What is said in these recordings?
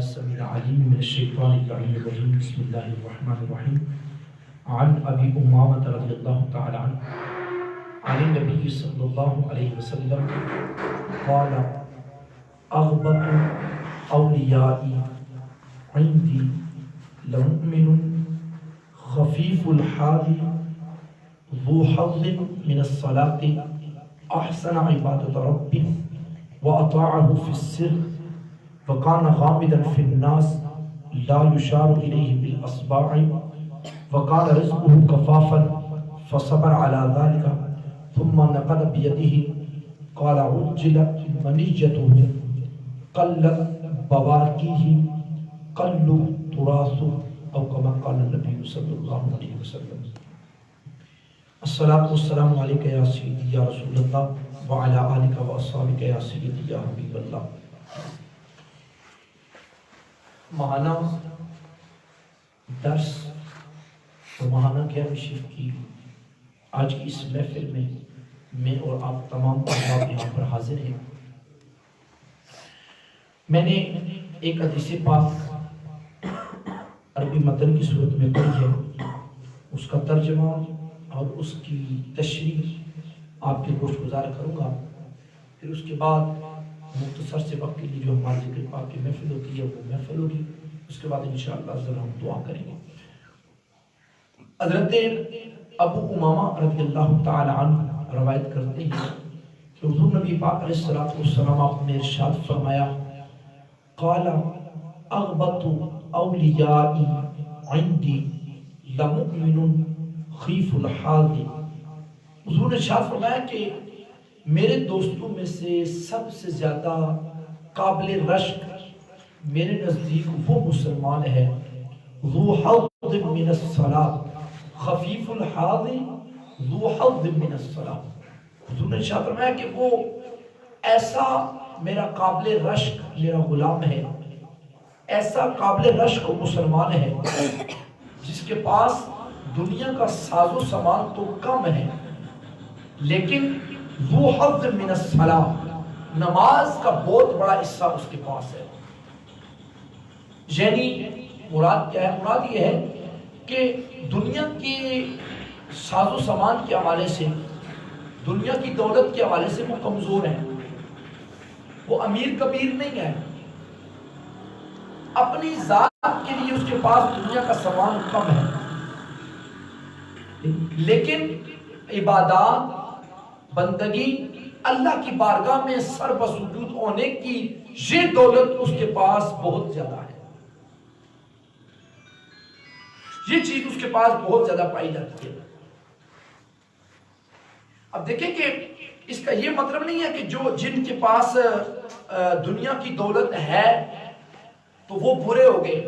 السميع العليم من الشيطان اللعين الرجيم. بسم الله الرحمن الرحيم. عن أبي أمامة رضي الله تعالى عنه عن النبي صلى الله عليه وسلم قال أغبط أوليائي عندي لمؤمن خفيف الحال ذو حظ من الصلاة أحسن عبادة ربه وأطاعه في السر وكان غامضا في الناس لا يشار إليه بالأصبع وكان رزقه كفافا فصبر على ذلك ثم نقل بيده قال عجل منيته قلت بواكيه قل تراث أو كما قال النبي صلى الله عليه وسلم. الصلاة والسلام عليك يا سيدي يا رسول الله وعلى آلك وأصحابك يا سيدي يا حبيب الله. ماہانہ درس اور ماہانہ گیارہویں شریف کی آج کی اس محفل میں اور آپ تمام احباب یہاں پر حاضر ہیں. میں نے ایک حدیث پاک عربی متن کی صورت میں پڑھی ہے، اس کا ترجمہ اور اس کی تشریح آپ کے گوش گزار کروں گا. پھر اس کے بعد مختصر سے وقت کے لیے جو ہمارے ذکر پاک کی محفل ہوتی ہے وہ محفل ہوگی. اس کے بعد انشاءاللہ ضرور ہم دعا کریں گے. حضرت ابو امامہ رضی اللہ تعالی عنہ روایت کرتے ہیں کہ حضور نبی پاک علیہ السلام آپ نے ارشاد فرمایا قال اغبط اولیائی عندی لمؤمن خیف الحال. حضور نے ارشاد فرمایا کہ میرے دوستوں میں سے سب سے زیادہ قابل رشک میرے نزدیک وہ مسلمان ہے ذو حظ من الصلاة خفیف الحال ذو حظ من الصلاة. حضور نے ارشاد فرمایا کہ وہ ایسا میرا قابل رشک میرا غلام ہے، ایسا قابل رشک مسلمان ہے جس کے پاس دنیا کا ساز و سامان تو کم ہے لیکن ذو حظ من الصلاة نماز کا بہت بڑا حصہ اس کے پاس ہے. یعنی مراد کیا ہے؟ مراد یہ ہے کہ دنیا کے ساز و سامان کے حوالے سے، دنیا کی دولت کے حوالے سے وہ کمزور ہیں، وہ امیر کبیر نہیں ہے. اپنی ذات کے لیے اس کے پاس دنیا کا سامان کم ہے لیکن عبادات بندگی اللہ کی بارگاہ میں سر بسجود ہونے کی یہ دولت اس کے پاس بہت زیادہ ہے. یہ چیز اس کے پاس بہت زیادہ پائی جاتی ہے. اب دیکھیں کہ اس کا یہ مطلب نہیں ہے کہ جن کے پاس دنیا کی دولت ہے تو وہ برے ہو گئے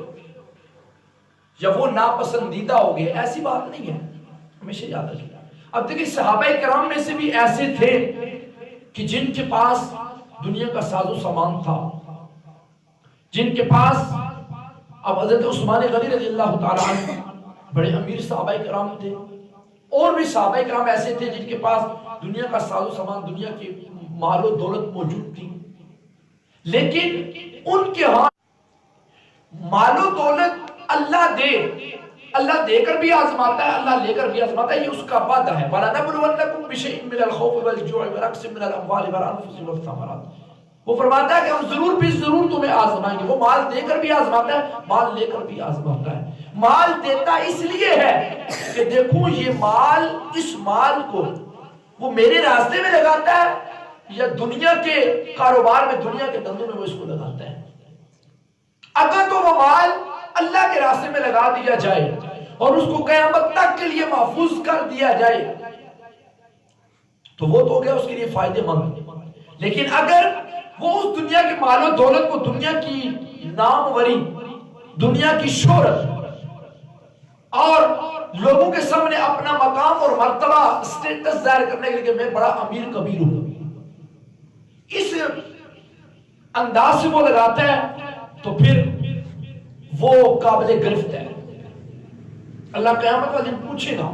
یا وہ ناپسندیدہ ہو گئے، ایسی بات نہیں ہے، ہمیشہ یاد رکھیں. اب دیکھیں صحابہ کرام میں سے بھی ایسے تھے کہ جن کے پاس دنیا کا ساز و سامان تھا، جن کے پاس اب حضرت عثمان غنی رضی اللہ تعالی عنہ بڑے امیر صحابہ کرام تھے، اور بھی صحابہ کرام ایسے تھے جن کے پاس دنیا کا ساز و سامان دنیا کی مال و دولت موجود تھی لیکن ان کے ہاں مال و دولت اللہ دے کر بھی آزماتا ہے، اللہ لے کر بھی آزماتا ہے. یہ اس کا وعدہ ہے وَلَنَبْلُوَنَّكُمْ بِشَيْءٍ مِّنَ الْخَوْفِ وَالْجُوعِ وَنَقْصٍ مِّنَ الْأَمْوَالِ وَالْأَنفُسِ وَالثَّمَرَاتِ. وہ فرماتا ہے کہ ہم ضرور تمہیں آزمائیں گے. وہ مال دے کر بھی آزماتا ہے، مال لے کر بھی آزماتا ہے. مال دیتا اس لیے ہے کہ دیکھوں یہ مال، اس مال کو وہ میرے راستے میں لگاتا ہے یا دنیا کے کاروبار میں، دنیا کے دھندوں میں وہ اس کو لگاتا ہے. اگر تو وہ مال اللہ کے راستے میں لگا دیا جائے اور اس کو قیامت تک کے لیے محفوظ کر دیا جائے تو وہ تو ہو گیا اس کے لیے فائدے مند. لیکن اگر وہ اس دنیا کے مال و دولت کو دنیا کی ناموری، دنیا کی شہرت اور لوگوں کے سامنے اپنا مقام اور مرتبہ اسٹیٹس ظاہر کرنے کے لیے کہ میں بڑا امیر کبیر ہوں، اس انداز سے وہ لگاتا ہے تو پھر وہ قابل گرفت ہے. اللہ قیامت کا دن پوچھے گا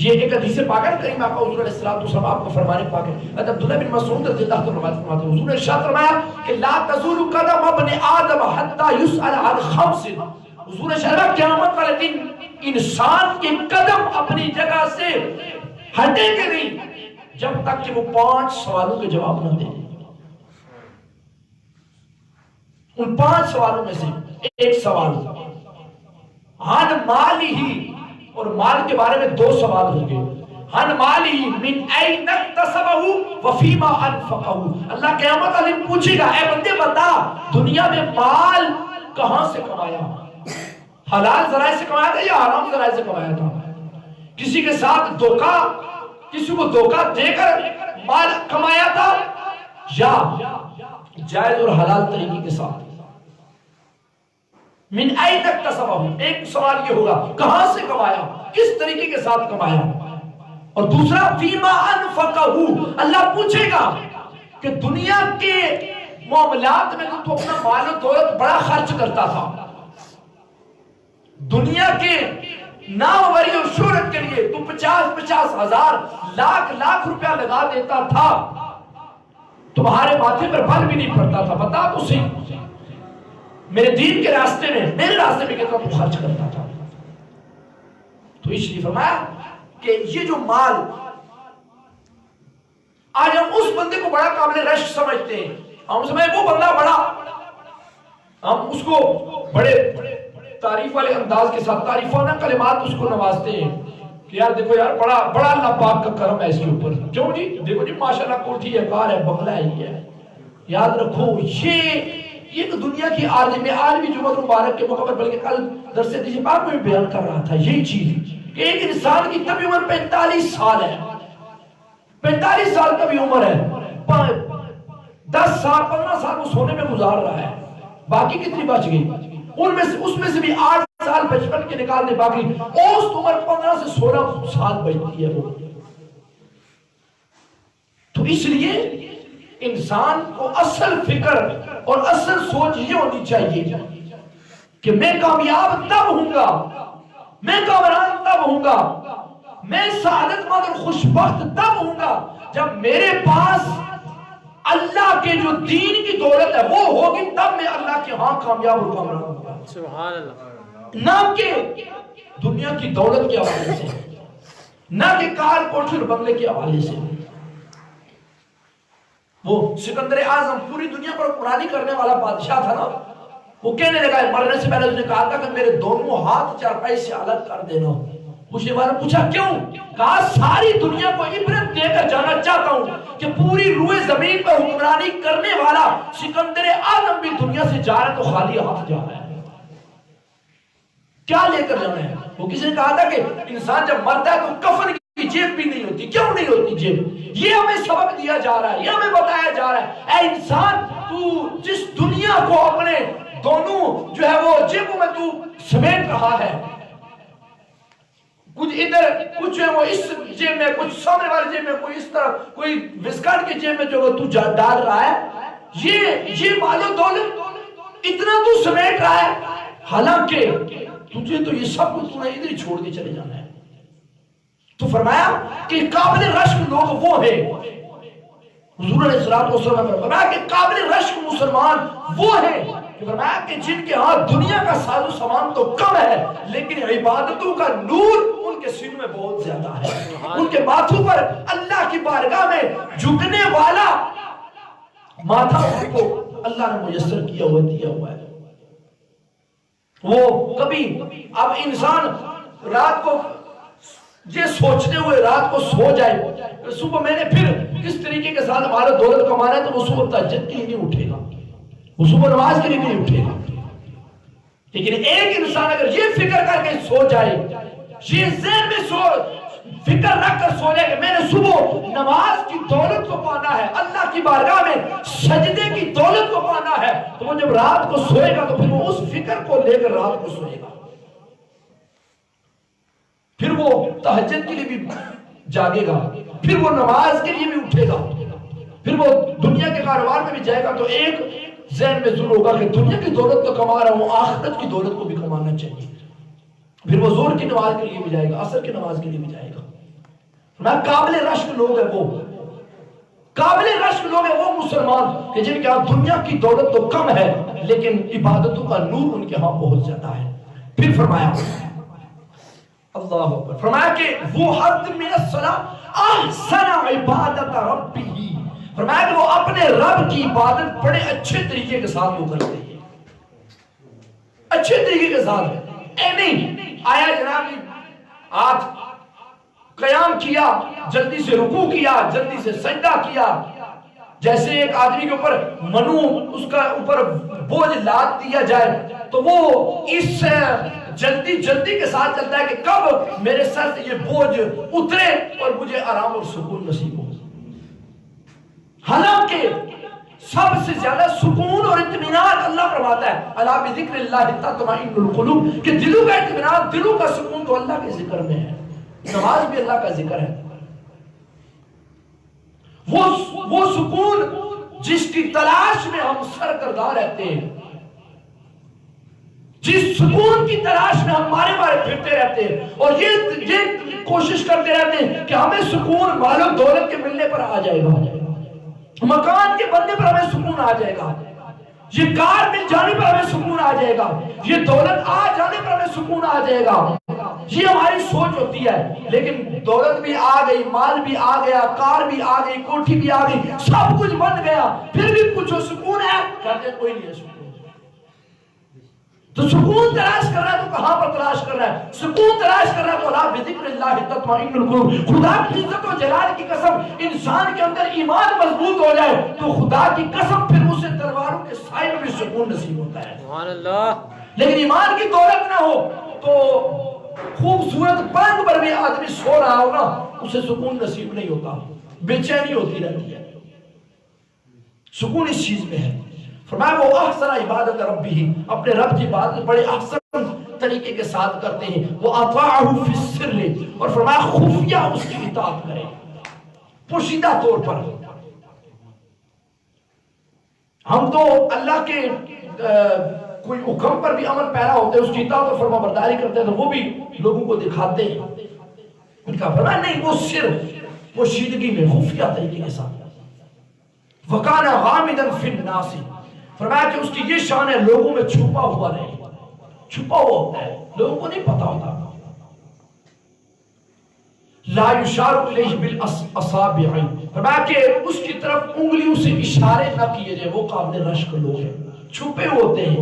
یہ ایک حدیث پاک ہے کریم آقا حضور علیہ السلام آپ کو فرمانے پاک ہے. حضرت عبداللہ بن مسعود رضی اللہ عنہ روایت فرماتے ہیں حضور نے ارشاد فرمایا کہ لا تزول قدم ابن آدم حتى يسأل عن خمس. حضور نے فرمایا قیامت والے دن انسان کے قدم اپنی جگہ سے ہٹیں گے نہیں جب تک کہ وہ 5 سوالوں کے جواب نہ دیں. ان 5 سوالوں میں سے ایک سوال عن مالہ، اور مال کے بارے میں 2 سوال ہوں گے. عن مالہ من این اکتسبہ وفیما انفقہ. اللہ قیامت والے دن پوچھے گا اے بندے بتا دنیا میں مال کہاں سے کمایا؟ حلال ذرائع سے کمایا تھا یا حرام ذرائع سے کمایا تھا؟ کسی کے ساتھ دھوکہ، کسی کو دھوکہ دے کر مال کمایا تھا یا جائز اور حلال طریقے کے ساتھ؟ من این اکتسبہ، ایک سوال یہ ہوگا کہاں سے کمایا، کس طریقے کے ساتھ کمایا. اور دوسرا فیما انفقہ، اللہ پوچھے گا کہ دنیا کے معاملات میں تو اپنا مال و دولت بڑا خرچ کرتا تھا، دنیا کے ناموری اور شہرت کے لیے تو 50,000 ہزار لاکھ روپیہ لگا دیتا تھا، تمہارے ماتھے پر بل بھی نہیں پڑتا تھا. بتا تو صحیح میرے دین کے راستے میں، میرے راستے میں کتنا تو خرچ کرتا تھا. تو اس لیے فرمایا کہ یہ جو مال آج ہم اس بندے کو بڑا قابل رشک سمجھتے ہیں، ہم سمجھیں وہ بندہ بڑا، ہم اس کو بڑے تعریف والے انداز کے ساتھ تعریفانہ کلمات اس کو نوازتے ہیں کہ یار دیکھو یار بڑا اللہ پاک کا کرم ہے اس کے اوپر. کیوں جی؟ دیکھو جی ماشاءاللہ کوٹھی ہے، کار ہے، بنگلہ ہے. یہ ہے یاد رکھو یہ تو دنیا کی آج بھی جمعہ مبارک کے موقع پر بلکہ کل درس حدیث پاک میں بیان کر رہا تھا یہی چیز کہ ایک انسان کی طبی عمر 45 سال ہے، 45 سال طبی عمر ہے، 10 سال 15 سال وہ سونے میں گزار رہا ہے، باقی کتنی بچ گئی؟ اس میں سے بھی 8 سال بچپن کے نکالنے باقی، اوسط عمر 15 سے 16 سال بچتی ہے وہ. تو اس لیے انسان کو اصل فکر اور اصل سوچ یہ ہونی چاہیے کہ میں کامیاب تب ہوں گا، میں کامران تب ہوں گا، میں سعادت مند اور خوشبخت تب ہوں گا جب میرے پاس اللہ کے جو دین کی دولت ہے وہ ہوگی، تب میں اللہ کے ہاں کامیاب اور کامران ہوں گا. سبحان اللہ. نہ کہ دنیا کی دولت کے حوالے سے، نہ کہ کار کوٹھی اور بنگلے کے حوالے سے. وہ سکندر اعظم پوری دنیا پر حکمرانی کرنے والا بادشاہ تھا نا، وہ کہنے لگا مرنے سے پہلے اس نے کہا تھا کہ میرے دونوں ہاتھ چارپائی سے الگ کر دینا. پوچھنے والا پوچھا کیوں؟ کہا ساری دنیا کو عبرت دے کر جانا چاہتا ہوں کہ پوری روئے زمین پر حکمرانی کرنے والا سکندر اعظم بھی دنیا سے جا رہا ہے تو خالی ہاتھ جا رہا ہے. کیا لے کر جانا ہے؟ وہ کسی نے کہا تھا کہ انسان جب مرتا ہے تو کفن کی جیب بھی نہیں ہوتی. کیوں نہیں ہوتی جیب؟ یہ ہمیں سبق دیا جا رہا ہے، یہ ہمیں بتایا جا رہا ہے اے انسان تو جس دنیا کو اپنے دونوں جو ہے وہ جیبوں میں تو سمیٹ رہا ہے، کچھ ادھر کچھ ہے وہ اس جیب میں، کچھ سامنے والی جیب میں، کوئی اس طرح، کوئی وسکٹ کی جیب میں جو وہ تو ڈال رہا ہے، یہ مال و دولت اتنا تو سمیٹ رہا ہے، حالانکہ تجھے تو یہ سب کچھ تمہیں ادھر ہی چھوڑ کے چلے جانا ہے. تو فرمایا کہ قابل رشک لوگ وہ ہیں، حضور علیہ السلام نے فرمایا کہ قابل رشک مسلمان وہ ہیں کہ فرمایا کہ جن کے ہاں دنیا کا ساز و سامان تو کم ہے لیکن عبادتوں کا نور ان کے سینوں میں بہت زیادہ ہے. ان کے ماتھوں پر اللہ کی بارگاہ میں جھکنے والا ماتھا ان کو اللہ نے میسر کیا ہوا دیا ہوا ہے. وہ کبھی اب انسان رات کو یہ سوچتے ہوئے رات کو سو جائے صبح میں نے پھر کس طریقے کے ساتھ ہمارا دولت کمانا ہے، تو وہ صبح تہجد کے لیے نہیں اٹھے گا، وہ صبح نماز کے لیے نہیں اٹھے گا. لیکن ایک انسان اگر یہ فکر کر کے سو جائے، یہ ذہن میں فکر رکھ کر سو جائے کہ میں نے صبح نماز کی دولت کو پانا ہے، اللہ کی بارگاہ میں سجدے کی دولت کو پانا ہے، تو وہ جب رات کو سوئے گا تو پھر وہ اس فکر کو لے کر رات کو سوئے گا. پھر وہ تہجد کے لیے بھی جاگے گا، پھر وہ نماز کے لیے بھی اٹھے گا، پھر وہ دنیا کے کاروبار میں بھی جائے گا. تو ایک ذہن میں ضرور ہوگا کہ دنیا کی دولت تو کما رہا ہوں، آخرت کی دولت کو بھی کمانا چاہیے. پھر وہ زور کی نماز کے لیے بھی جائے گا، عصر کی نماز کے لیے بھی جائے گا. قابل رشک لوگ ہیں وہ، قابل رشک لوگ ہیں وہ مسلمان کہ جن کے ہاں دنیا کی دولت تو کم ہے لیکن عبادتوں کا نور ان کے ہاں پہنچ جاتا ہے۔ پھر فرمایا اللہ اکبر، فرمایا کہ وہ حد من الصلاۃ احسن عبادت ربہ، فرمایا کہ وہ اپنے رب کی عبادت بڑے اچھے طریقے کے ساتھ وہ کرتے ہیں، اچھے طریقے کے ساتھ۔ اے نہیں آیا جناب آج قیام کیا، جلدی سے رکوع کیا، جلدی سے سجدہ کیا، جیسے ایک آدمی کے اوپر منو اس کا اوپر بوجھ لاد دیا جائے تو وہ اس جلدی کے ساتھ چلتا ہے کہ کب میرے سر سے یہ بوجھ اترے اور مجھے آرام اور سکون نصیب ہو۔ حالانکہ سب سے زیادہ سکون اور اطمینان اللہ فرماتا ہے الا بذکر اللہ تطمئن القلوب، کہ دلوں کا اطمینان، دلوں کا سکون تو اللہ کے ذکر میں ہے۔ نماز بھی اللہ کا ذکر ہے، وہ سکون جس کی تلاش میں ہم سرگرداں رہتے ہیں، جس سکون کی تلاش میں ہم مارے پھرتے رہتے ہیں اور یہ کوشش کرتے رہتے ہیں کہ ہمیں سکون مال و دولت کے ملنے پر آ جائے گا، مکان کے بننے پر ہمیں سکون آ جائے گا، یہ کار مل جانے پر ہمیں سکون آ جائے گا، یہ دولت آ جانے پر ہمیں سکون آ جائے گا، یہ ہماری سوچ ہوتی ہے۔ لیکن دولت بھی آ گئی، مال بھی آ گیا، کار بھی آ گئی، کوٹھی بھی آ گئی، سب کچھ بن گیا، پھر بھی پوچھو سکون ہے؟ کہتے ہیں کوئی نہیں ہے سکون۔ تو سکون تلاش کر رہا ہے تو کہاں پر تلاش کر رہا ہے؟ سکون تلاش کر رہا ہے تو الا بذکر اللہ تطمئن القلوب۔ خدا کی عزت و جلال کی قسم انسان کے اندر ایمان مضبوط ہو جائے تو خدا کی قسم پھر اسے تلواروں کے سائے میں سکون نصیب ہوتا ہے، سبحان اللہ۔ لیکن ایمان کی دولت نہ ہو تو خوبصورت پلنگ پر بھی آدمی سو رہا ہوگا اسے سکون نصیب نہیں ہوتا، بے چینی ہوتی رہتی ہے۔ سکون اس چیز میں ہے۔ فرمایا وہ احسن عبادت ربہ، اپنے رب کی عبادت بڑے احسن طریقے کے ساتھ کرتے ہیں، وہ اطاعہ فی السر، اور فرمایا خفیہ اس کی اطاعت کریں، پوشیدہ طور پر۔ ہم تو اللہ کے کوئی حکم پر بھی عمل پیرا ہوتے ہیں، اس کی اطاعت و فرما برداری کرتے ہیں تو وہ بھی لوگوں کو دکھاتے ہیں۔ ان کا فرمایا نہیں، وہ صرف پوشیدگی میں خفیہ طریقے کے ساتھ۔ وَكَانَ غَامِدًا فِي النَّاسِ، فرمایا کہ اس کی یہ شان ہے لوگوں میں چھپا ہوا رہے، چھپا ہوا ہوتا ہے، لوگوں کو نہیں پتا ہوتا۔ لا یشار الیہ بالاصابع، فرمایا کہ اس کی طرف انگلیوں سے اشارے نہ کیے جائے، وہ قابل رشک لوگ ہیں، چھپے ہوتے ہیں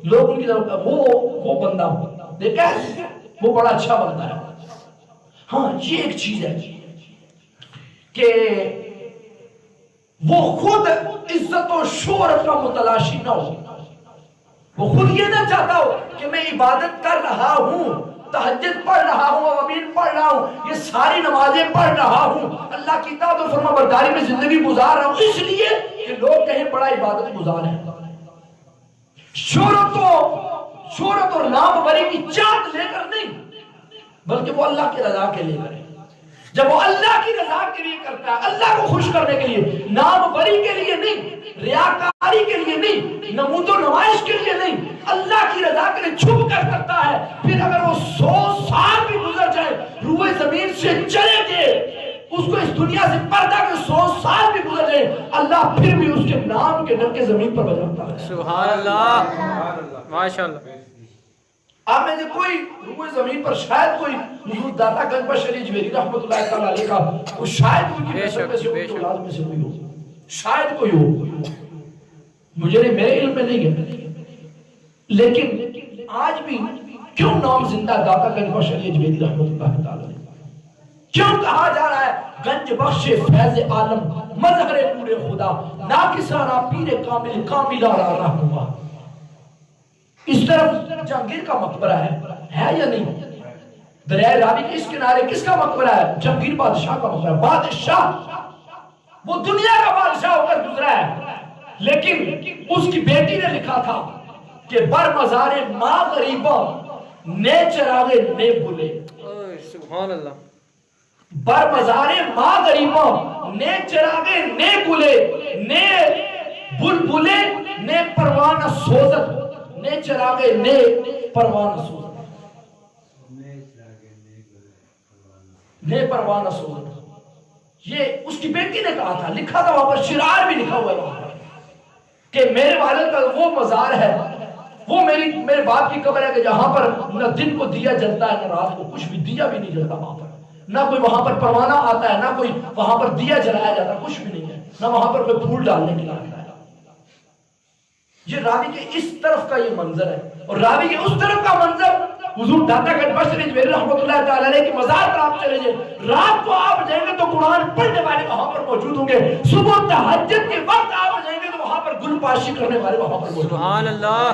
لوگ ان کی طرف، وہ بندہ دیکھا ہے وہ بڑا اچھا بندہ ہے۔ ہاں یہ ایک چیز ہے کہ وہ خود عزت و شہرت کا متلاشی نہ ہو، وہ خود یہ نہ چاہتا ہو کہ میں عبادت کر رہا ہوں، تہجد پڑھ رہا ہوں، اوابین پڑھ رہا ہوں، یہ ساری نمازیں پڑھ رہا ہوں، اللہ کی اطاعت و فرما برداری میں زندگی گزار رہا ہوں، اس لیے کہ لوگ کہیں بڑا عبادت گزار ہے۔ شہرت اور ناموری کی چاہت لے کر نہیں، بلکہ وہ اللہ کی رضا کے لیے کرے۔ جب وہ اللہ کی رضا کے لیے کرتا ہے، اللہ کو خوش کرنے کے لیے، ناموری کے لیے نہیں، ریاکاری کے لیے نہیں، نمود و نمائش کے لیے نہیں، اللہ کی رضا کے لیے چھپ کر کرتا ہے، پھر اگر وہ 100 سال بھی گزر جائے، روئے زمین سے چلے گئے، اس کو اس دنیا سے پردہ کے 100 سال بھی گزر جائے، اللہ پھر بھی اس کے نام کے نام کے زمین پر بجاتا ہے۔ سبحان اللہ، ماشاءاللہ۔ آپ میں سے کوئی روئے زمین پر شاید کوئی حضور داتا گنج بخش علی جویری رحمت اللہ تعالیٰ علیہ کا وہ شاید ان کی نسل میں سے ان کی اولاد میں سے کوئی ہو، شاید کوئی ہو، مجھے نہیں، میرے علم میں نہیں ہے، لیکن آج بھی کیوں نام زندہ داتا گنج بخش علی جویری رحمت اللہ تعالیٰ علیہ، کیوں کہا جا رہا ہے گنج بخش فیض عالم مظہر نور خدا ناکسانہ پیر کامل کاملہ رہنما؟ اس طرف جہانگیر کا مقبرہ ہے یا نہیں؟ دریائے راوی کے اس کنارے کس کا مقبرہ ہے؟ جہانگیر بادشاہ کا مقبرہ۔ بادشاہ وہ دنیا کا بادشاہ ہو کر گزرا ہے، لیکن اس کی بیٹی نے لکھا تھا کہ بر مزار ماں غریبہ نے چراغے نے بلے، سبحان اللہ، بر مزار ماں غریبہ نے چراغے نے بلے، نے بلبلے نے پروانہ سوزت، نے چراغے نے پروانہ سوزت، نے پروانہ سوزت۔ یہ اس کی بیٹی نے کہا تھا، لکھا تھا وہاں پر، شرار بھی لکھا ہوا ہے وہاں پر کہ میرے والد کا وہ مزار ہے، وہ میرے باپ کی قبر ہے کہ جہاں پر نہ دن کو دیا جلتا ہے نہ رات کو، کچھ بھی دیا بھی نہیں جلتا وہاں پر، نہ کوئی وہاں پر پروانہ آتا ہے، نہ کوئی وہاں پر دیا جلایا جاتا، کچھ بھی نہیں ہے، نہ وہاں پر کوئی پھول ڈالنے کے لیے آتا ہے۔ یہ راوی کے اس طرف کا یہ منظر ہے، اور راوی کے اس طرف کا منظر حضور داتا گنج بخش رضوی رحمۃ اللہ تعالی علیہ کی مزار پر آپ چلے جائیں، رات کو آپ جائیں گے تو قرآن پڑھنے والے وہاں پر موجود ہوں گے، صبح تہجد کے وقت آپ جائیں گے تو وہاں پر گل پاشی کرنے والے وہاں پر موجود ہوں گے۔ سبحان اللہ،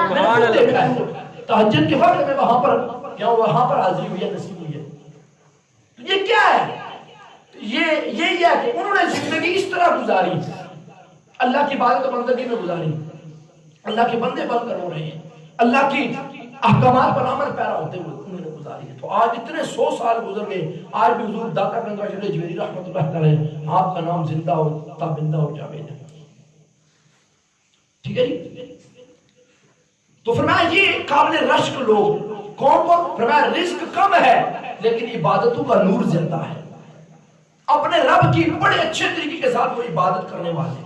میں سبحان نے اللہ۔ دیکھا ہے تہجد کے وقت میں وہاں پر کیا وہاں پر حاضری ہوئی ہے، نصیب ہوئی ہے۔ تو یہ کیا ہے؟ یہ ہے کہ انہوں نے زندگی اس طرح گزاری، اللہ کی عبادت و بندگی میں گزاری، اللہ کے بندے بن کر ہو رہے ہیں، اللہ کی احکامات پر عمل پیرا ہوتے ہوئے انہوں نے گزاری ہے۔ تو آج اتنے 100 سال گزر گئے، آج بھی حضور داتا گنج بخش رضوی رحمۃ اللہ تعالی آپ کا نام زندہ اور تابندہ اور جاوید ہے۔ ٹھیک ہے جی؟ تو فرمایا یہ قابل رشک لوگ کون کون؟ فرمایا رزق کم ہے لیکن عبادتوں کا نور زندہ ہے، اپنے رب کی بڑے اچھے طریقے کے ساتھ وہ عبادت کرنے والے،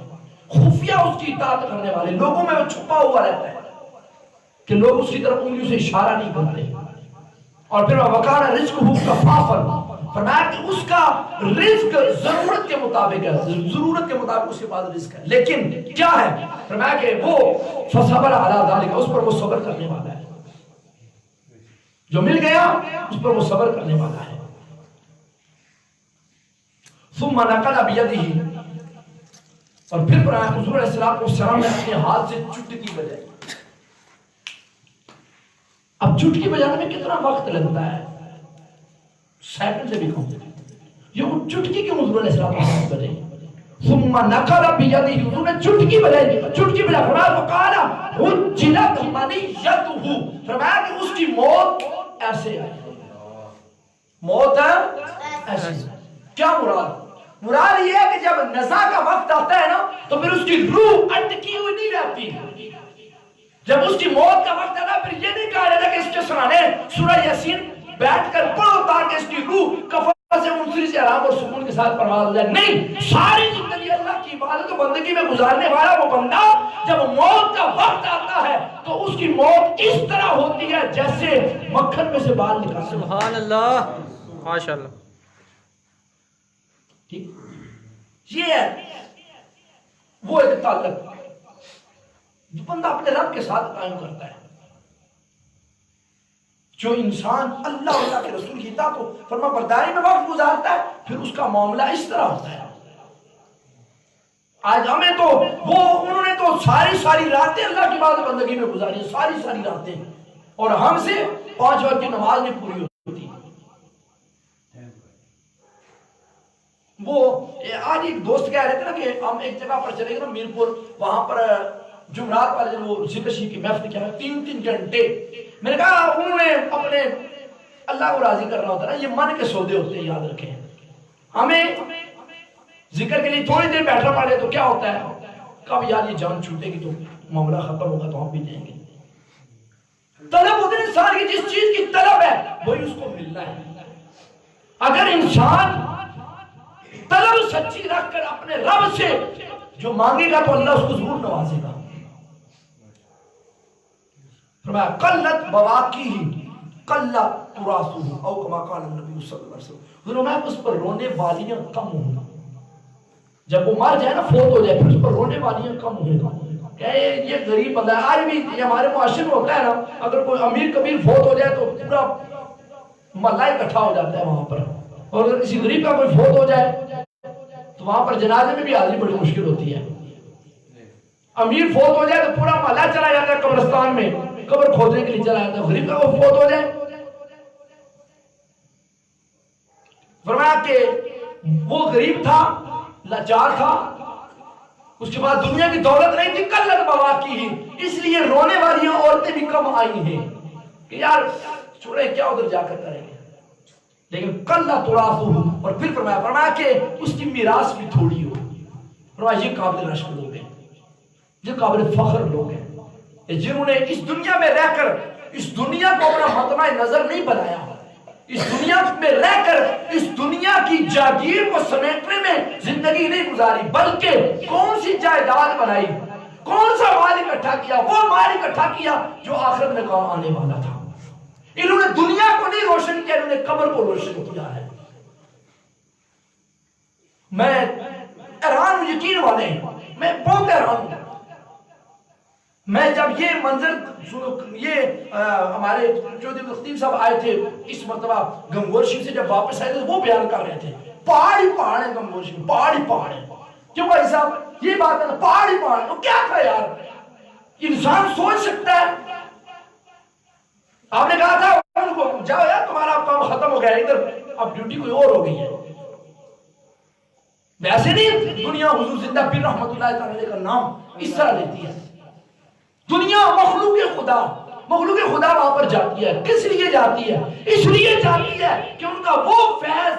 خفیہ اس کی اطاعت کرنے والے، لوگوں میں وہ چھپا ہوا رہتا ہے کہ لوگ اس کی طرف انگلیوں سے اشارہ نہیں کرتے۔ اور پھر وَقَانَ رِزْقُهُ كَفَافًا، فرمایا کہ اس کا رزق ضرورت کے مطابق ہے، ضرورت کے مطابق اس کے پاس رزق ہے، لیکن کیا ہے؟ فرمایا کہ وہ فَصَبَرَ عَلَىٰ ذَلِكَ، اس پر وہ صبر کرنے والا ہے، جو مل گیا اس پر وہ صبر کرنے والا ہے۔ ثُمَّ نَقَلَ بِيَدِهِ، اور پھر حضور علیہ السلام نے اپنے ہاتھ سے چٹکی بجائی۔ اب چٹکی بجانے میں کتنا وقت لگتا ہے؟ سیکنڈ سے بھی کم، یہ وہ چٹکی کیوں حضور علیہ السلام بجائی؟ ثم نقل بیدی، حضور نے چٹکی بجائی، چٹکی بجا فرمایا وقالا حجلت منیتہ، فرمایا کہ اس کی موت ایسے آئی، موت ایسے۔ کیا مراد یہ ہے کہ جب نزا کا وقت آتا ہے نا تو پھر اس کی روح اٹکی ہوئی نہیں رہتی، جب اس کی موت کا وقت آتا ہے پھر یہ نہیں کہا جاتا کہ اس کے سرانے سورہ یاسین بیٹھ کر پڑھو تاکہ اس کی روح کفن سے منصری سے آرام اور سکون کے ساتھ پرواز ہو جائے، نہیں، ساری زندگی اللہ کی عبادت و بندگی میں گزارنے والا وہ بندہ جب موت کا وقت آتا ہے تو اس کی موت اس طرح ہوتی ہے جیسے مکھن میں سے بال نکالتے۔ سبحان اللہ، ماشاءاللہ۔ یہ ہے وہ ایک تعلق جو بندہ اپنے رب کے ساتھ قائم کرتا ہے، جو انسان اللہ اور اللہ کے رسول کی اطاعت و فرما برداری میں وقت گزارتا ہے پھر اس کا معاملہ اس طرح ہوتا ہے۔ آج ہمیں تو وہ انہوں نے تو ساری راتیں اللہ کی عبادت بندگی میں گزاری، ساری راتیں، اور ہم سے 5 وقت کی نماز نہیں پوری ہوتی۔ وہ آج ایک دوست کہہ رہے تھے نا کہ ہم ایک جگہ پر چلے گئے نا میرپور، وہاں پر جمعرات والے دن وہ ذکر شریف کی محفل کیا ہے 3 گھنٹے، میں نے کہا انہوں نے اپنے اللہ کو راضی کرنا ہوتا ہے نا، یہ من کے سودے ہوتے ہیں، یاد رکھیں۔ ہمیں ذکر کے لیے تھوڑی دیر بیٹھنا پڑے تو کیا ہوتا ہے، کب یار یہ جان چھوٹے گی تو معاملہ ختم ہوگا تو ہم بھی جائیں گے۔ طلب ہوتے ہیں انسان کی، جس چیز کی طلب ہے وہی اس کو ملنا ہے۔ اگر انسان طلب سچی رکھ کر اپنے رب سے جو مانگے گا تو اللہ اس کو ضرور نوازے گا۔ فرمایا قلت بواقیہ قلت تراثہ او کما قال النبی صلی اللہ علیہ وسلم، فرمایا اس پر رونے والیاں کم ہوں، جب وہ مر جائے نا، فوت ہو جائے، پھر اس پر رونے والیاں کم ہوں کہ یہ غریب بندہ ہے۔ آج بھی یہ ہمارے معاشرے میں ہوتا ہے نا، اگر کوئی امیر کبیر فوت ہو جائے تو پورا محلہ اکٹھا ہو جاتا ہے وہاں پر، اور اگر کسی غریب کا کوئی فوت ہو جائے تو وہاں پر جنازے میں بھی حاضری بڑی مشکل ہوتی ہے۔ امیر فوت ہو جائے تو پورا محلہ چلا جاتا ہے قبرستان میں، قبر کھودنے کے لیے چلا جاتا ہے، غریب کا وہ فوت ہو جائے۔ فرمایا کہ وہ غریب تھا، لاچار تھا، اس کے بعد دنیا کی دولت نہیں تھی، قلت بواقیہ، اس لیے رونے والی عورتیں بھی کم آئی ہیں کہ یار چھوڑے کیا ادھر جا کر کریں گے، لیکن قلت تراثہ، اور پھر فرمایا کہ اس کی میراث بھی تھوڑی ہو۔ فرمایا یہ قابل رشک لوگ ہیں، یہ قابل فخر لوگ ہیں، جنہوں نے اس دنیا میں رہ کر اس دنیا کو اپنا مطمع نظر نہیں بنایا، اس دنیا میں رہ کر اس دنیا کی جاگیر کو سمیٹنے میں زندگی نہیں گزاری، بلکہ کون سی جائیداد بنائی، کون سا مال اکٹھا کیا، وہ مال اکٹھا کیا جو آخرت میں کام آنے والا تھا۔ انہوں نے دنیا کو نہیں روشن کیا، انہوں نے قبر کو روشن کیا ہے۔ میں حیران ہوں، یقین والے میں بہت حیران ہوں۔ میں جب یہ منظر ہمارے چودھری خطیب صاحب آئے تھے اس مرتبہ گنگور شریف سے جب واپس آئے تھے، وہ بیان کر رہے تھے پہاڑ ہی پہاڑ ہے گنگور شریف، پہاڑ ہی پہاڑ ہے۔ کیوں بھائی صاحب یہ بات ہے، پہاڑ ہی پہاڑ ہے، وہ کیا تھا یار؟ انسان سوچ سکتا ہے۔ آپ نے کہا تھا ان کو جاؤ یار تمہارا کام ختم ہو گیا، ادھر اب ڈیوٹی کوئی اور ہو گئی ہے۔ ویسے نہیں دنیا حضور زندہ پیر رحمت اللہ تعالی کا نام اس طرح لیتی ہے۔ دنیا مخلوق خدا وہاں پر جاتی ہے، کس لیے جاتی ہے؟ اس لیے جاتی ہے کہ ان کا وہ فیض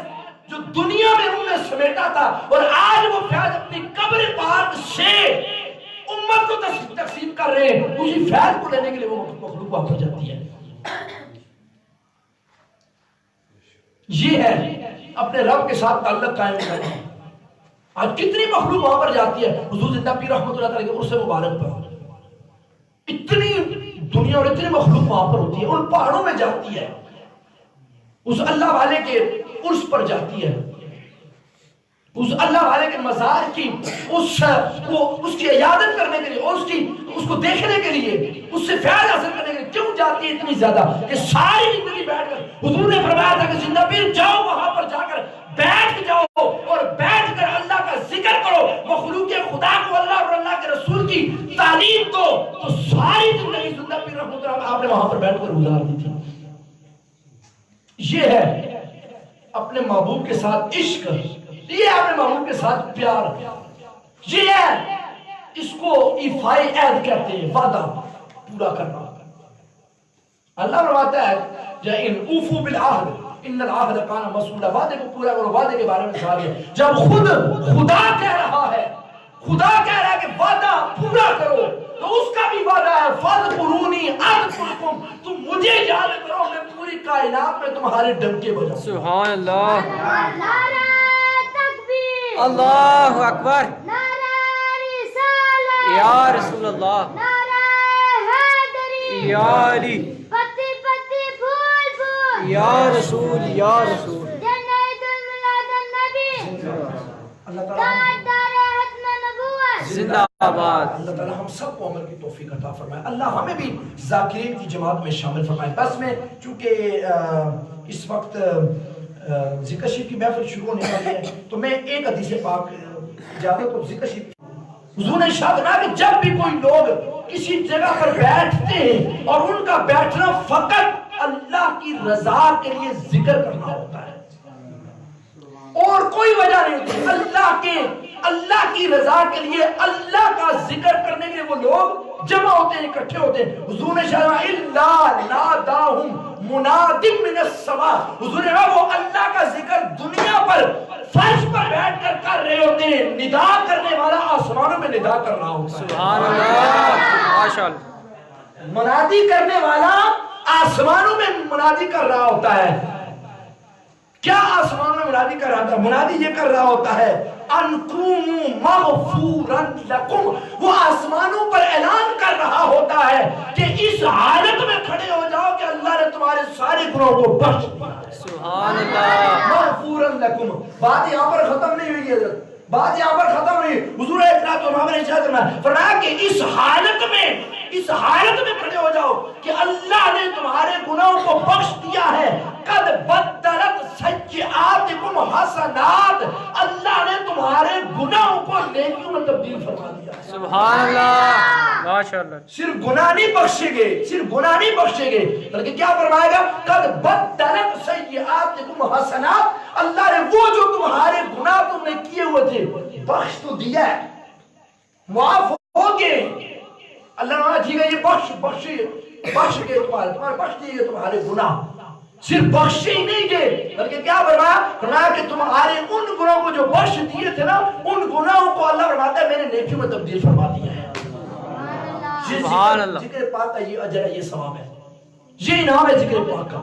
جو دنیا میں انہوں نے سمیٹا تھا اور آج وہ فیض اپنی قبر پاک سے امت کو تقسیم کر رہے ہیں، اسی فیض کو لینے کے لیے وہ مخلوق وہاں پر جاتی ہے۔ یہ ہے اپنے رب کے ساتھ تعلق قائم کرنا۔ آج کتنی مخلوق وہاں پر جاتی ہے حضور زندہ پیر رحمت اللہ تعالی کے عرص مبارک پر، اتنی دنیا اور اتنی مخلوق وہاں پر ہوتی ہے، ان پہاڑوں میں جاتی ہے، اس اللہ والے کے عرص پر جاتی ہے، اس اللہ والے کے مزار کی اس کی عیادت کرنے کے لیے، اس کو دیکھنے کے لیے، اس سے فیض حاصل کرنے کے لیے کیوں جاتی ہے اتنی زیادہ کہ ساری زندگی بیٹھ کر حضور نے فرمایا تھا کہ زندہ پیر جاؤ وہاں پر جا کر بیٹھ جاؤ اور بیٹھ کر اللہ کا ذکر کرو، مخلوق خدا کو اللہ اور اللہ کے رسول کی تعلیم دو، تو ساری زندگی زندہ پیر رحمۃ اللہ آپ نے وہاں پر بیٹھ کر گزار دی تھی۔ یہ ہے اپنے محبوب کے ساتھ عشق، یہ اپنے محبوب کے ساتھ پیار، یہ ہے اس کو ایفائی عہد کہتے ہیں، وعدہ پورا کرنا۔ اللہ فرماتا ہے ان اوفوا بالعہد ان العہد کان مسئولا، وعدے کو پورا کرو، وعدے کے بارے میں سوال ہے۔ جب خود خدا کہہ رہا ہے کہ وعدہ پورا کرو، تو اس کا بھی وعدہ ہے فاذکرونی اذکرکم، تم مجھے یاد کرو میں پوری کائنات میں تمہارے ڈنکے بجاؤں۔ سبحان اللہ، نعرہ تکبیر، اللہ اکبر، نعرہ رسالت، یا رسول اللہ، نعرہ حیدری، یا علی، پتی پتی پھول پھول، یا رسول، یا رسول، جنید الملاد النبی، اللہ تعالیٰ دار ختم نبوت، زندہ آباد۔ اللہ تعالیٰ ہم سب کو عمل کی توفیق عطا فرمائے، اللہ ہمیں بھی ذاکرین کی جماعت میں شامل فرمائے۔ بس میں چونکہ اس وقت ذکر شریف کی محفل شروع ہونے والی ہے، تو میں ایک حدیث پاک اجازت کو ذکر شریف حضور نے ارشاد فرمایا کہ جب بھی کوئی لوگ کسی جگہ پر بیٹھتے ہیں اور ان کا بیٹھنا فقط اللہ کی رضا کے لیے ذکر کرنا ہوتا ہے اور کوئی وجہ نہیں ہوتی، اللہ کی رضا کے لیے، اللہ کا ذکر کرنے کے لیے وہ لوگ جمع ہوتے ہیں، اکٹھے ہوتے ہیں۔ حضور نے فرمایا الا ناداہم مناد من السماء، حضور نے کہا وہ اللہ کا ذکر دنیا پر فرش پر بیٹھ کر کر رہے ہوتے ہیں، ندا کرنے والا آسمانوں میں ندا کر رہا ہوتا ہے۔ سبحان اللہ، ماشاءاللہ، منادی کرنے والا آسمانوں میں منادی کر رہا ہوتا ہے۔ کیا آسمان میں منادی کر رہا تھا؟ منادی یہ کر رہا ہوتا ہے انکم مغفورن لکم، وہ آسمانوں پر اعلان کر رہا ہوتا ہے کہ اس حالت میں کھڑے ہو جاؤ کہ اللہ نے تمہارے سارے گناہوں کو بخش دیا ہے۔ سبحان اللہ، مغفورن لکم، بات یہاں پر ختم نہیں ہوئی ہے، بات یہاں پر ختم نہیں ہوئی۔ حضور نے فرمایا کہ اس حالت میں کھڑے ہو جاؤ کہ اللہ نے تمہارے گناہوں کو بخش دیا ہے۔ قد بدلت سیئاتکم حسنات، اللہ نے تمہارے گناہوں کو نیکیوں میں تبدیل فرما دیا۔ سبحان اللہ، ماشاءاللہ، صرف گناہ نہیں بخشے گے بلکہ کیا فرمائے گا؟ قد بدلت سیئاتکم حسنات، اللہ نے وہ جو تمہارے گناہ تم نے کیے ہوئے تھے بخش تو دیا ہے، معاف ہو گئے۔ اللہ نے ٹھیک ہے یہ بخش کے تمہارے بخش دیے تمہارے گناہ، صرف بخشے ہی نہیں گئے بلکہ کیا فرمایا کہ تمہارے ان گناہوں کو جو بخش دیے تھے نا، ان گناہوں کو اللہ فرماتا ہے میں نے نیکیوں میں تبدیل فرما دیا ہے۔ سبحان اللہ، ذکر پاک کا یہ اجر ہے، یہ ثواب ہے، یہ انعام ہے ذکر پاک کا۔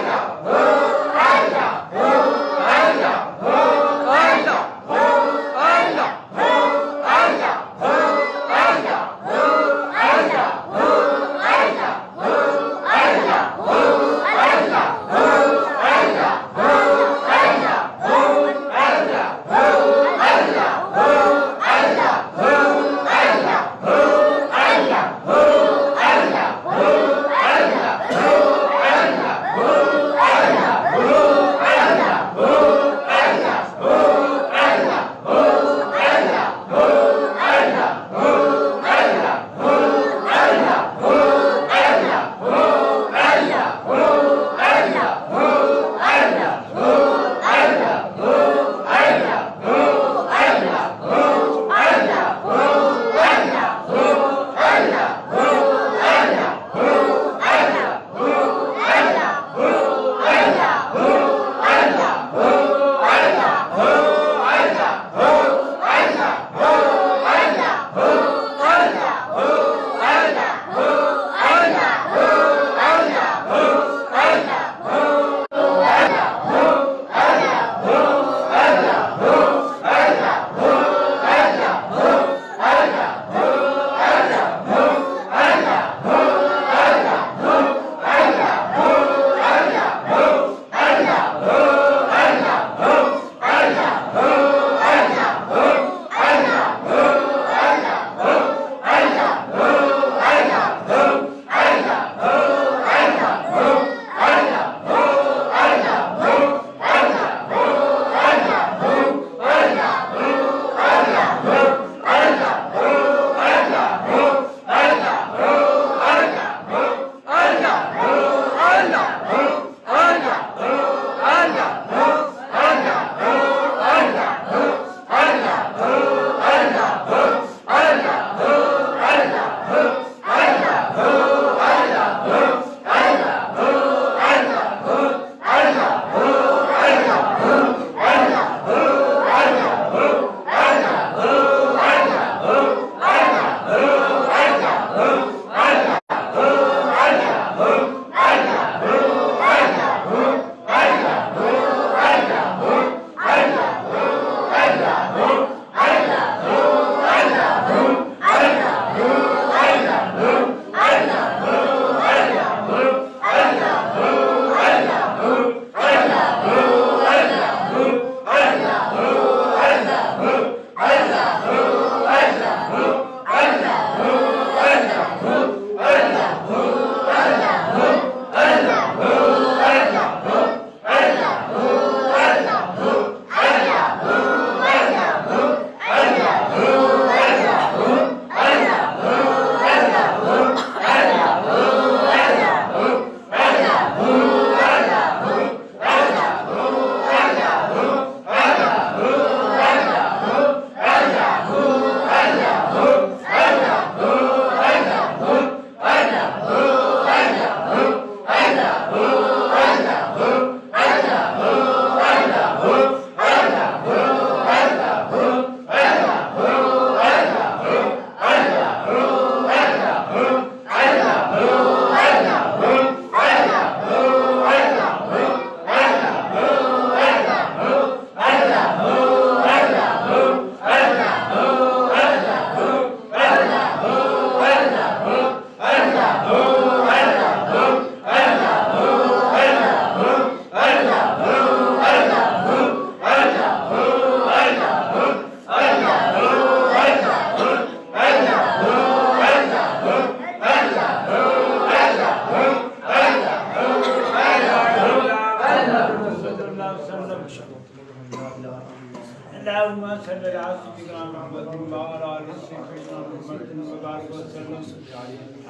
اللهم صل على سيدنا محمد وعلى آل سيدنا محمد وبارك وسلم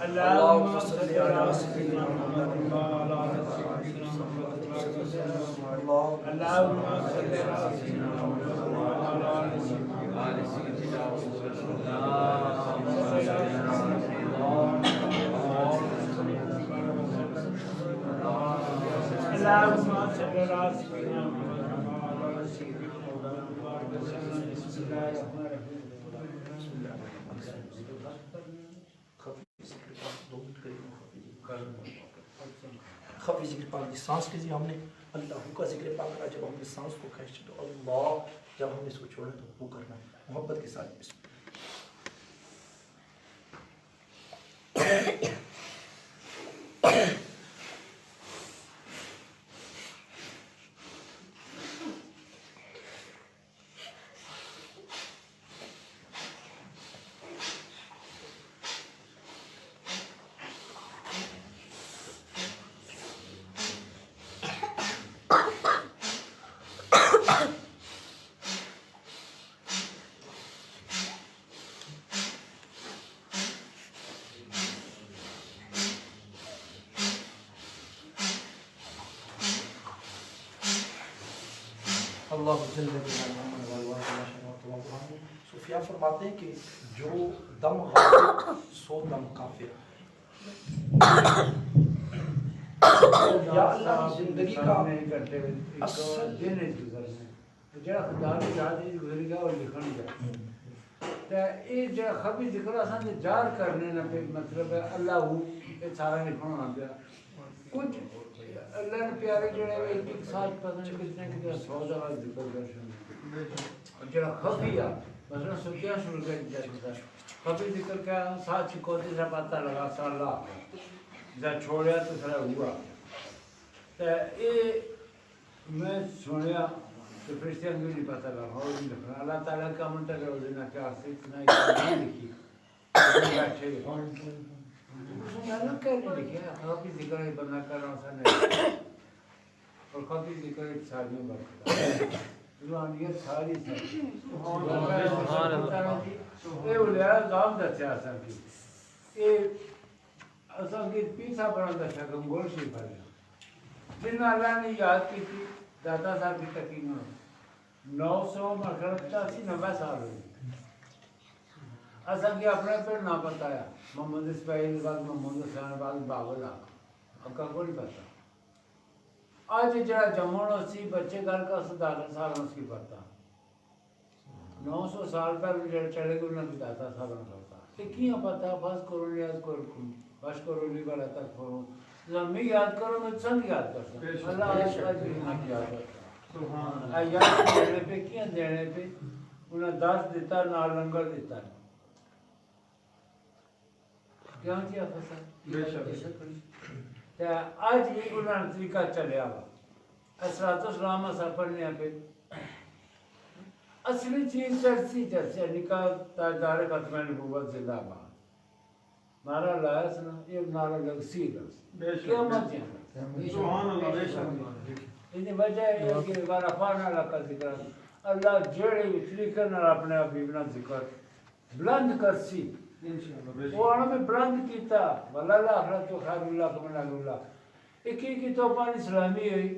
اللهم صل على سيدنا محمد وعلى آل سيدنا محمد وبارك وسلم اللهم صل على سيدنا محمد وعلى آل سيدنا اللهم صل على سيدنا محمد وعلى آل سيدنا محمد وبارك وسلم بسم الله الرحمن الرحيم خفی ذکر پاک کی سانس کے لیے ہم نے اللہ کا ذکر پاک کرا. جب ہم نے سانس کو کھینچے تو اللہ، جب ہم اس کو چھوڑے تو وہ کرنا محبت کے ساتھ. بسم اللہ صوفیہ فرماتے ہیں کہ جو دم غافل سو دم کافر. یا اللہ کی زندگی کا نہیں کرتے اصل دن ہے گزرنا جڑا خدا کی یاد ہے گزر گیا اور لکھن گیا تے یہ جڑا خبی ذکر اساں دے جار کرنے نہ پہ مطلب ہے اللہ ہو یہ سارا لکھنا پیا کچھ اللہ نے پیارے جڑے ایک ساتھ پتہ نہیں کتنے کتنے سودا ذکر کرشن جڑا خفی ہے مثلا سکیا شروع کر دیا خفی ذکر کا ساتھ کو سے پتہ لگا اللہ جب چھوڑیا تو سارا ہوا تو یہ میں سنیا تو فرشتیاں کو نہیں پتہ لگا اور نہیں لکھنا اللہ تعالیٰ کا منتظر ہو دینا کہ آسے اتنا نہیں لکھی بیٹھے اللہ کہہ نہیں لکھیا خفی ذکر ایک بندہ کر رہا ہوں سا اور خفی ذکر ایک ساتھ میں برکتا روحانیت ساری ساری یہ اولیاء ذات دسیا آسان کی یہ آسان کی پیسا بنا دسیا کہ گول شریف آ گیا جن اللہ نے یاد کی تھی دادا صاحب کی تقیم 900 مرکز 90 سال ہوئی آسان کی اپنے پر نہ بتایا محمد اسماعیل بعد محمد حسین بعد باغل آقا اب کا کوئی پتا آج جڑا جمعون اسی بچے گھر کا دادا صاحب اس کی پتا 900 سال پر جڑا چلے گئے انہوں نے دادا صاحب نے پتا کیوں پتا بس کرو یاد کرو بس کرو لی والا تک کرو میں یاد کرو میں چند یاد کرتا اللہ آج بھی نہ یاد کرتا یاد دینے پہ کیوں دینے پہ انہیں 10 دیتا نال لنگر دیتا کیوں کیا فصل آج بھی انہوں نے طریقہ چلے آگا اسرات اسلام اثر پڑھنے پہ اصلی چیز چرسی چرسی نکاح تاجدار ختم نبوت زندہ آباد نعرہ لایا سنا یہ نعرہ لگسی لگس قیامت جانا انہیں وجہ ہے کہ غرفان اللہ کا ذکر اللہ جڑے طریقہ نہ اپنے حبیبنا ذکر بلند کرسی وہ ہمیں بلند کیتا واللہ آخرت و خیر اللہ کمن اللہ ایک کی توپان اسلامی ہوئی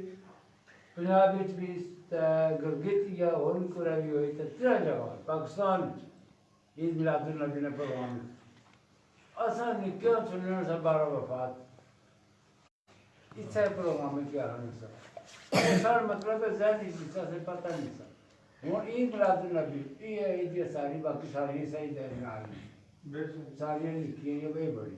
پنجاب بھی گرگت یا ہون کوراوی ہوئی تو 3 جگہ پاکستان عید میلاد النبی نے پروگرام اصلا نکیوں سننے سے 12 وفات اس سے پروگرام میں کیا رہنے سا سر مطلب ہے ذہنی جیسا سے پتہ نہیں سا ہون عید میلاد النبی یہ عید ساری باقی ساری صحیح دہنے آگئی ساری لکھی یہ بڑی بڑی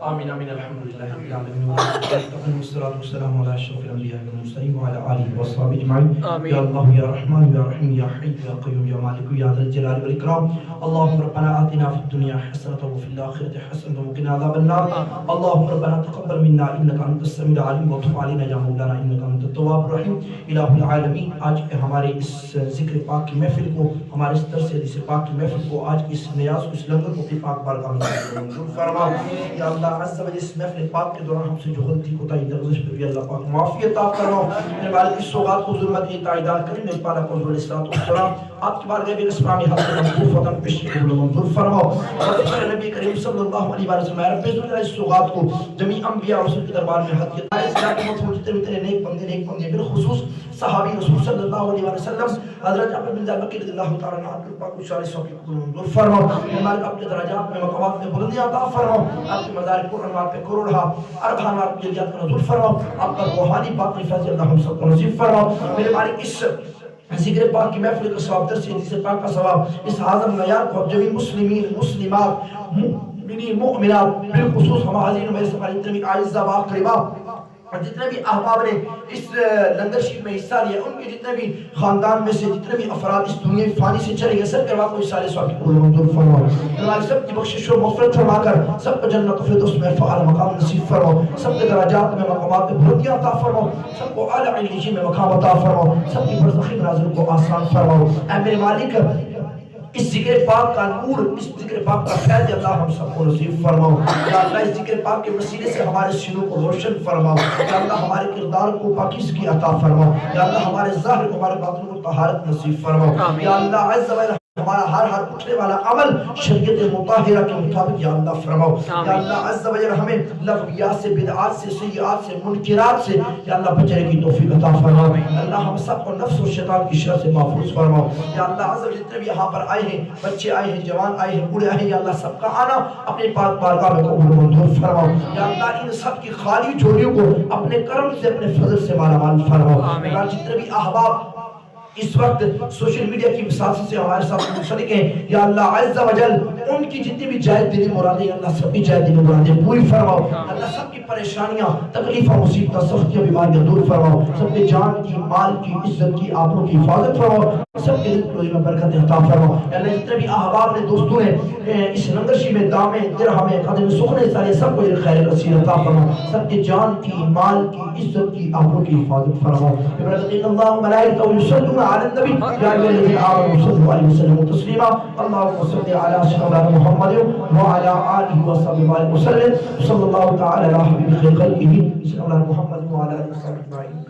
آمین آمین الحمدللہ رب العالمین والصلاة والسلام علی اشرف الانبیاء والمرسلین وعلی آلہ وصحبہ اجمعین یا اللہ یا رحمان یا رحیم یا حی یا قیوم یا مالک یا ذی الجلال والاکرام اللهم ربنا آتنا في الدنيا حسنة وفي الآخرة حسنة وقنا عذاب النار اللهم ربنا تقبل منا انك انت السميع العليم وتب علينا يا مولانا انك انت التواب الرحیم. الہ العالمین آج ہمارے اس ذکر پاک کی محفل کو ہمارے اس درس حدیث پاک کی محفل کو آج اس نیاز اس لنگر کو اپنی پاک بارگاہ میں فرما یا اللہ عز و جل اس محفل پاک کے دوران ہم سے جو غلطی کوتاہی درگزش پہ بھی اللہ پاک معافی عطا فرما میرے والد کی سوغات کو ظلمت کی تعداد کریں میرے پالا کو علیہ السلام آپ کی بارگاہ میں اسلامی حق کو منظور فتن پیش قبول منظور فرماؤ اور نبی کریم صلی اللہ علیہ وسلم رب ذل اس سوغات کو جميع انبیاء اور رسول کے دربار میں حق کیا اس علاقے میں موجود تیرے نیک بندے بالخصوص صحابی رسول صلی اللہ علیہ وسلم حضرت عبد بن ذر بکر رضی اللہ تعالی عنہ آپ کے پاک کو شارع سو کی قبول منظور فرماؤ ہمارے اپنے درجات میں مقامات میں بلندیاں عطا فرماؤ آپ کے مدار پر انوار پہ کروڑا اربان اور جلیات کا نزول فرماؤ آپ کا روحانی باقی فیض اللہ ہم سب کو نصیب فرماؤ میرے مالک اس ذکر پاک کی محفل کا ثواب درس حدیث پاک کا ثواب اس اعظم معیار کو جميع مسلمین مسلمات مؤمنین مؤمنات بالخصوص ہم حاضرین میں سماعی جتنے اعزاء و اقرباء اور جتنے بھی احباب نے اس لنگر شریف میں حصہ لیا ان کے جتنے بھی خاندان میں سے جتنے بھی افراد اس دنیا فانی سے چلے گئے سب کے واقع کو سارے سواب کی قبول منظور فرماؤ ہماری سب کی بخشش و مغفرت فرما کر سب کو جنت و فردوس میں فعال مقام نصیب فرماؤ سب کے درجات میں مقامات میں بلندیاں عطا فرماؤ سب کو اعلی علیہ میں مقام عطا فرماؤ سب کی برزخی منازل کو آسان فرماؤ اے میرے مالک اس ذکر پاک کا نور اس ذکر پاک کا فیض اللہ ہم سب کو نصیب فرماؤ یا اللہ اس ذکر پاک کے وسیلے سے ہمارے سینوں کو روشن فرماؤ یا اللہ ہمارے کردار کو پاکیزگی عطا فرماؤ یا اللہ ہمارے ظاہر کو ہمارے باطن کو طہارت نصیب فرماؤ یا اللہ عز و جل ہمارا ہر اٹھنے والا عمل شریعت مطہرہ کے مطابق یا اللہ فرماؤ یا اللہ عز و جل ہمیں لغویات سے بدعات سے سیئات سے منکرات سے یا اللہ بچنے کی توفیق عطا فرماؤ اللہ ہم سب کو نفس و شیطان کی شر سے محفوظ فرماؤ یا اللہ عز و جل جتنے بھی یہاں پر آئے ہیں بچے آئے ہیں جوان آئے ہیں بوڑھے آئے ہیں یا اللہ سب کا آنا اپنے پاک بارگاہ میں قبول منظور فرماؤ یا اللہ ان سب کی خالی جھولیوں کو اپنے کرم سے اپنے فضل سے مالا مال فرماؤ یا جتنے بھی احباب اس وقت سوشل میڈیا کی وساطت سے ہمارے ساتھ منسلک ہیں یا اللہ عز و جل ان کی جتنی بھی جائز دینی مرادیں اللہ سب کی جائز دینی مرادیں پوری فرماؤ اللہ سب کی پریشانیاں تکلیفیں مصیبتیں سختیاں بیماریاں دور فرماؤ سب کے جان کی مال کی عزت کی آبرو کی حفاظت فرماؤ سب کے رزق روزی میں برکت عطا فرماؤ یا اللہ جتنے بھی احباب نے دوستوں نے اس لنگرشی میں دامیں درہمیں قدم سخنے سارے سب کو خیر رسید عطا فرماؤ سب کے جان کی مال کی عزت کی آبرو کی حفاظت فرماؤ ابراہیم اللہ ملائکہ یصلون على النبي يا ايها الذين امنوا صلوا عليه وسلموا تسليما اللهم صل على سيدنا محمد وعلى اله وصحبه وسلم صلى الله تعالى على حبيب خير خلقه سيدنا محمد وعلى اله وصحبه اجمعين.